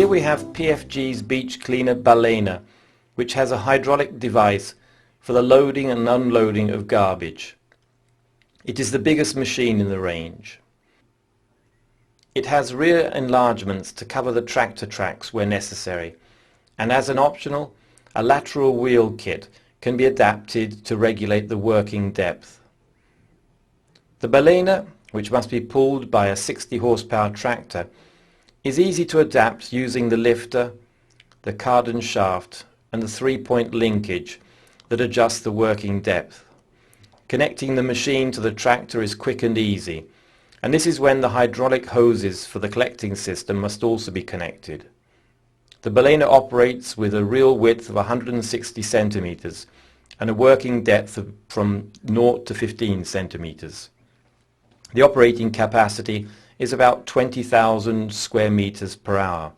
Here we have PFG's beach cleaner balena, which has a hydraulic device for the loading and unloading of garbage. It is the biggest machine in the range. It has rear enlargements to cover the tractor tracks where necessary, and as an optional, a lateral wheel kit can be adapted to regulate the working depth. The balena, which must be pulled by a 60 horsepower tractor, is easy to adapt using the lifter, the cardan shaft and the 3-point linkage that adjusts the working depth. Connecting the machine to the tractor is quick and easy, and this is when the hydraulic hoses for the collecting system must also be connected. The balena operates with a real width of 160 centimeters and a working depth of from 0 to 15 centimeters. The operating capacity is about 20,000 square meters per hour.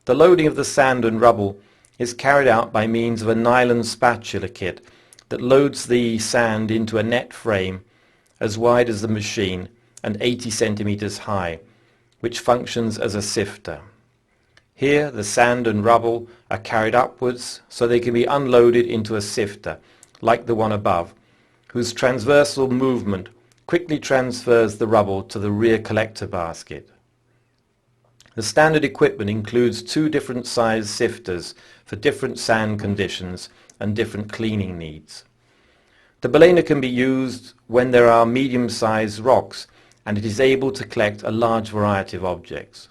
The loading of the sand and rubble is carried out by means of a nylon spatula kit that loads the sand into a net frame as wide as the machine and 80 centimeters high, which functions as a sifter. Here the sand and rubble are carried upwards so they can be unloaded into a sifter, like the one above, whose transversal movement quickly transfers the rubble to the rear collector basket. The standard equipment includes 2 different size sifters for different sand conditions and different cleaning needs. The balena can be used when there are medium-sized rocks and it is able to collect a large variety of objects.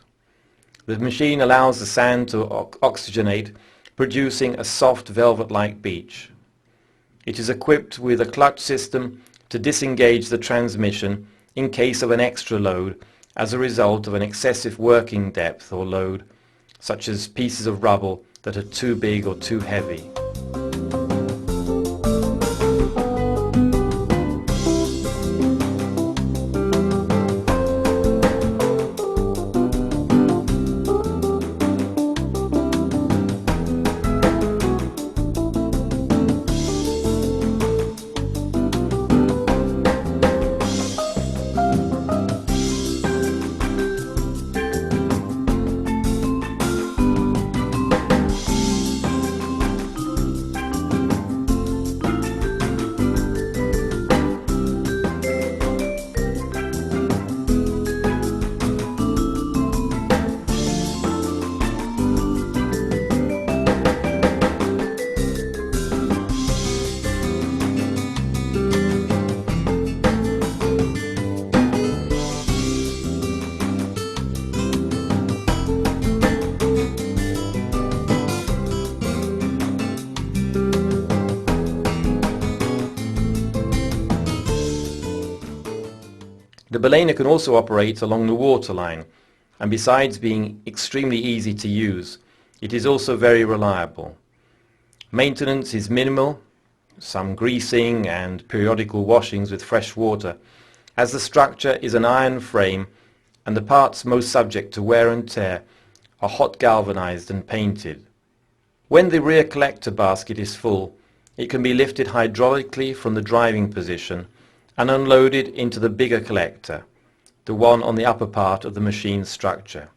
The machine allows the sand to oxygenate, producing a soft velvet-like beach. It is equipped with a clutch system to disengage the transmission in case of an extra load as a result of an excessive working depth or load, such as pieces of rubble that are too big or too heavy. The balena can also operate along the waterline, and besides being extremely easy to use, it is also very reliable. Maintenance is minimal, some greasing and periodical washings with fresh water, as the structure is an iron frame and the parts most subject to wear and tear are hot galvanized and painted. When the rear collector basket is full, it can be lifted hydraulically from the driving position and unloaded into the bigger collector, the one on the upper part of the machine's structure.